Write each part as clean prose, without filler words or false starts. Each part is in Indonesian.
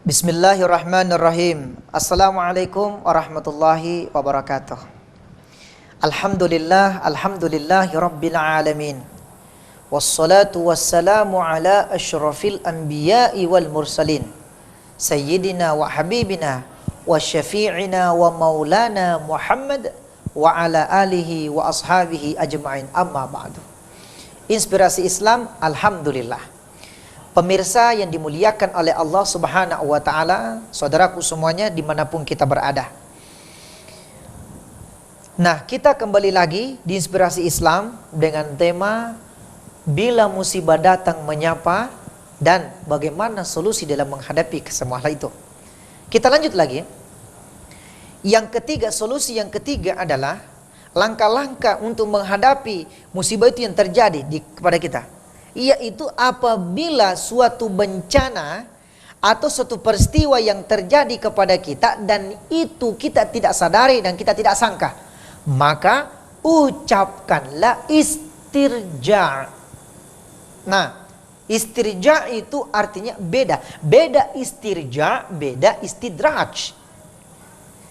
Bismillahirrahmanirrahim. Assalamualaikum warahmatullahi wabarakatuh. Alhamdulillahi rabbil alamin. Wassalatu wassalamu ala asyrafil anbiya'i wal mursalin. Sayyidina wa habibina wa syafi'ina wa maulana Muhammad wa ala alihi wa ashabihi ajma'in, amma ba'du. Inspirasi Islam, alhamdulillah. Pemirsa yang dimuliakan oleh Allah Subhanahu wa ta'ala, saudaraku semuanya dimanapun kita berada. Nah, kita kembali lagi di Inspirasi Islam dengan tema bila musibah datang menyapa dan bagaimana solusi dalam menghadapi kesemua hal itu. Kita lanjut lagi. Yang ketiga, solusi yang ketiga adalah langkah-langkah untuk menghadapi musibah itu yang terjadi kepada kita. Yaitu apabila suatu bencana atau suatu peristiwa yang terjadi kepada kita dan itu kita tidak sadari dan kita tidak sangka, maka ucapkanlah istirja. Nah, istirja itu artinya beda. Beda istirja, beda istidraj.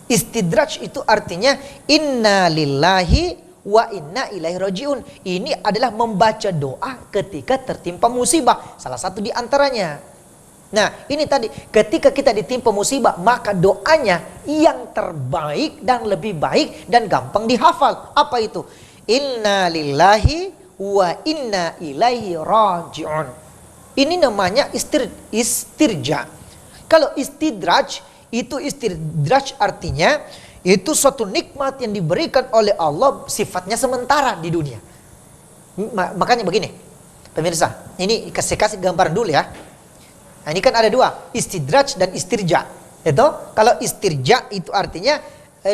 Istidraj itu artinya inna lillahi wa inna ilaihi rajiun. Ini adalah membaca doa ketika tertimpa musibah. Salah satu di antaranya. Nah, ini tadi ketika kita ditimpa musibah, maka doanya yang terbaik dan lebih baik dan gampang dihafal. Apa itu? Inna lillahi wa inna ilaihi rajiun. Ini namanya istirja. Kalau istidraj, itu istidraj artinya itu suatu nikmat yang diberikan oleh Allah, sifatnya sementara di dunia. Makanya begini, pemirsa, ini saya kasih gambaran dulu ya. Nah, ini kan ada dua, istidraj dan istirja. Itu kalau istirja itu artinya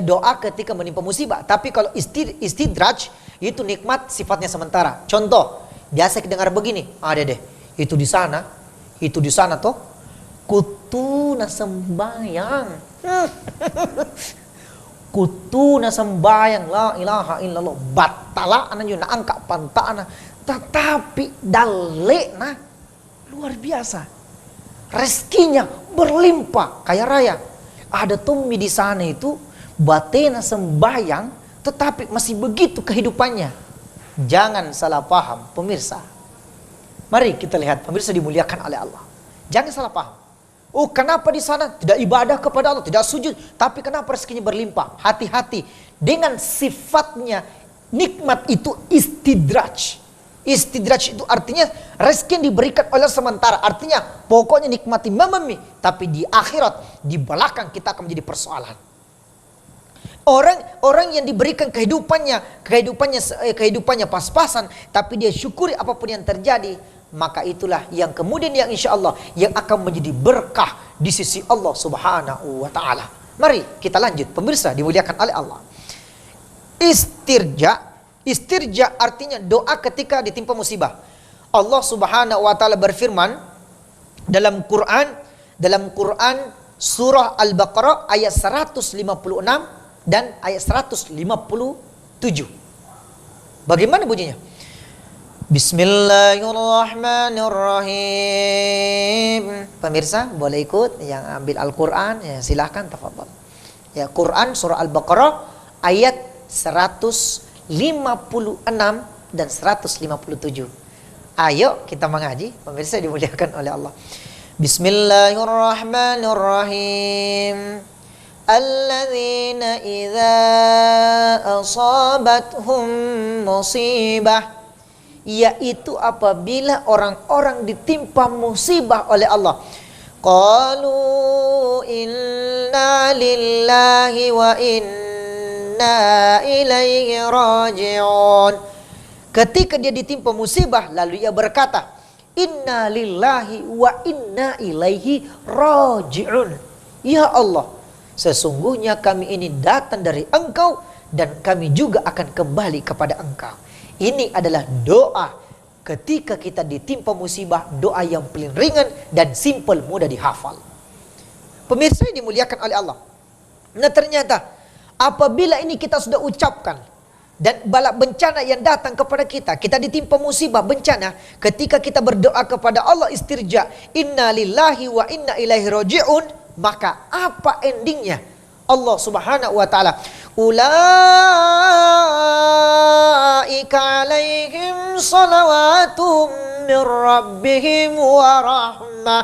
doa ketika menimpa musibah. Tapi kalau istidraj itu nikmat sifatnya sementara. Contoh, biasa kita dengar begini, ada deh, itu di sana toh, kutuna sembayang. Kutuna sembayang la ilaha illallah batala ana yuna angka pantana, tetapi dalena luar biasa, rezekinya berlimpah kaya raya. Ada tummi di sana itu batena sembayang tetapi masih begitu kehidupannya. Jangan salah paham pemirsa. Mari kita lihat pemirsa dimuliakan oleh Allah. Jangan salah paham. Oh, kenapa di sana tidak ibadah kepada Allah, tidak sujud, tapi kenapa rezekinya berlimpah? Hati-hati dengan sifatnya nikmat itu istidraj. Istidraj itu artinya rezeki yang diberikan oleh sementara. Artinya pokoknya nikmati mamami, tapi di akhirat, di belakang kita akan menjadi persoalan. Orang yang diberikan kehidupannya pas-pasan, tapi dia syukuri apapun yang terjadi, maka itulah yang kemudian yang insya Allah yang akan menjadi berkah di sisi Allah Subhanahu wa ta'ala. Mari kita lanjut pemirsa dimuliakan oleh Allah. Istirja artinya doa ketika ditimpa musibah. Allah Subhanahu wa ta'ala berfirman dalam Quran surah Al-Baqarah ayat 156 dan ayat 157. Bagaimana bunyinya? Bismillahirrahmanirrahim. Pemirsa boleh ikut yang ambil Al-Quran ya, silahkan tafadhol. Ya, Quran surah Al-Baqarah ayat 156 dan 157. Ayo kita mengaji, pemirsa dimuliakan oleh Allah. Bismillahirrahmanirrahim. Alladzina idza asabathum musibah, yaitu apabila orang-orang ditimpa musibah oleh Allah, qalu inna lillahi wa inna ilaihi raji'un. Ketika dia ditimpa musibah lalu ia berkata inna lillahi wa inna ilaihi raji'un. Ya Allah, sesungguhnya kami ini datang dari Engkau dan kami juga akan kembali kepada Engkau. Ini adalah doa ketika kita ditimpa musibah, doa yang paling ringan dan simple, mudah dihafal. Pemirsa yang dimuliakan oleh Allah. Nah ternyata apabila ini kita sudah ucapkan, dan bala bencana yang datang kepada kita, kita ditimpa musibah, bencana, ketika kita berdoa kepada Allah istirja, inna lillahi wa inna ilaihi raji'un, maka apa endingnya? Allah Subhanahu wa taala, ulaika alaihim salawatum min rabbihim wa rahmah.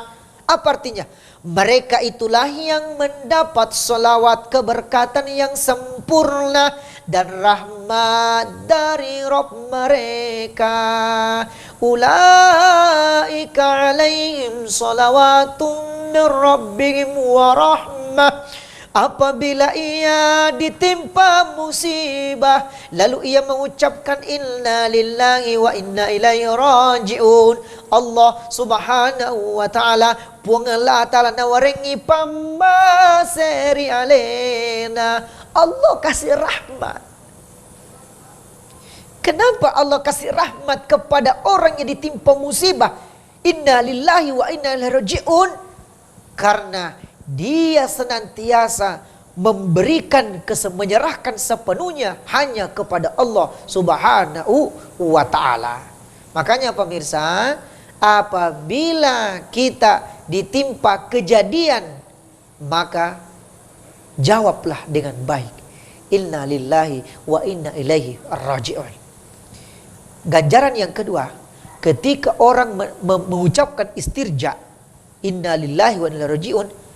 Apa artinya? Mereka itulah yang mendapat salawat, keberkatan yang sempurna dan rahmat dari Rabb mereka. Ulaika alaihim salawatum min rabbihim wa rahmah. Apabila ia ditimpa musibah, lalu ia mengucapkan inna lillahi wa inna ilaihi raji'un, Allah Subhanahu wa ta'ala puanglah ta'ala nawarengi pamaseri alena. Allah kasih rahmat. Kenapa Allah kasih rahmat kepada orang yang ditimpa musibah? Inna lillahi wa inna ilaihi raji'un. Karena dia senantiasa memberikan, menyerahkan sepenuhnya hanya kepada Allah Subhanahu wa ta'ala. Makanya pemirsa, apabila kita ditimpa kejadian, maka jawablah dengan baik. Inna lillahi wa inna ilaihi raji'un. Ganjaran yang kedua, ketika orang mengucapkan istirja, inna lillahi wa inna ilaihi raji'un,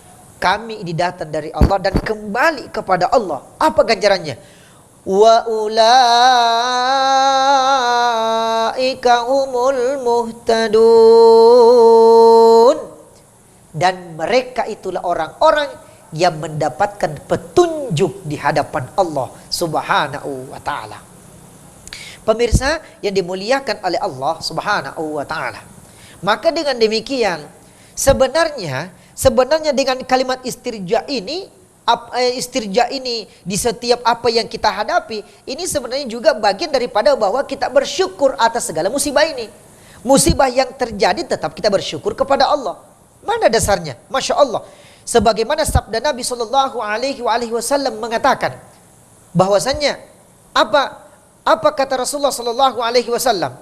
kami didatang dari Allah dan kembali kepada Allah. Apa ganjarannya? Wa ulaika humul muhtadun. Dan mereka itulah orang-orang yang mendapatkan petunjuk di hadapan Allah Subhanahu wa ta'ala. Pemirsa yang dimuliakan oleh Allah Subhanahu wa ta'ala. Maka dengan demikian, sebenarnya dengan kalimat istirja ini di setiap apa yang kita hadapi, ini sebenarnya juga bagian daripada bahwa kita bersyukur atas segala musibah ini. Musibah yang terjadi tetap kita bersyukur kepada Allah. Mana dasarnya? Masya Allah. Sebagaimana sabda Nabi Shallallahu Alaihi Wasallam mengatakan bahwasannya apa kata Rasulullah Shallallahu Alaihi Wasallam?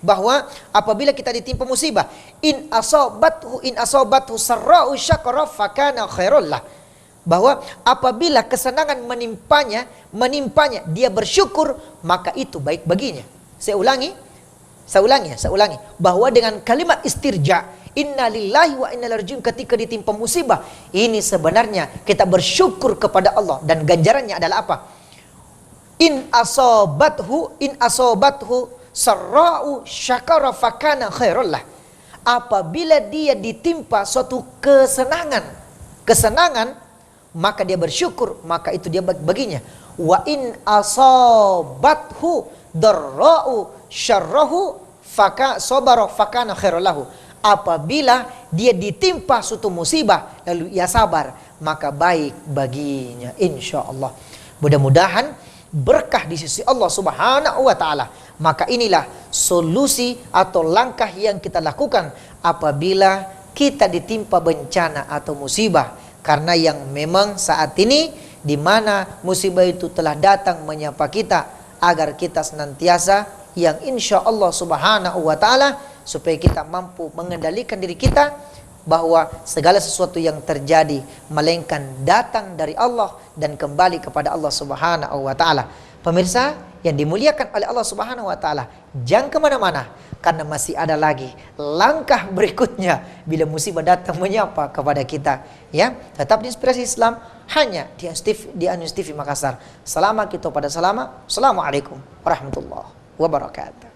Bahwa apabila kita ditimpa musibah, in asobathu sarra'u syakara fakana khairul lah. Bahwa apabila kesenangan menimpanya, dia bersyukur, maka itu baik baginya. Saya ulangi. Bahwa dengan kalimat istirja, inna lillahi wa inna ilaihi raji'un, ketika ditimpa musibah, ini sebenarnya kita bersyukur kepada Allah, dan ganjarannya adalah apa? In asobathu sarra'u syakara fakana khairul lah. Apabila dia ditimpa suatu kesenangan, maka dia bersyukur, maka itu dia baginya. Wa in asabathu darra'u syarrahu sabara fakana khairul lahu. Apabila dia ditimpa suatu musibah lalu ia sabar, maka baik baginya insyaallah. Mudah-mudahan berkah di sisi Allah Subhanahu wa ta'ala. Maka inilah solusi atau langkah yang kita lakukan apabila kita ditimpa bencana atau musibah. Karena yang memang saat ini di mana musibah itu telah datang menyapa kita, agar kita senantiasa yang insya Allah Subhanahu wa ta'ala, supaya kita mampu mengendalikan diri kita bahwa segala sesuatu yang terjadi melainkan datang dari Allah dan kembali kepada Allah Subhanahu wa ta'ala. Pemirsa yang dimuliakan oleh Allah Subhanahu wa ta'ala, jangan kemana-mana, karena masih ada lagi langkah berikutnya bila musibah datang menyapa kepada kita. Ya, tetap di Inspirasi Islam hanya di Anus TV Makassar. Selama kita pada selama. Assalamualaikum warahmatullahi wabarakatuh.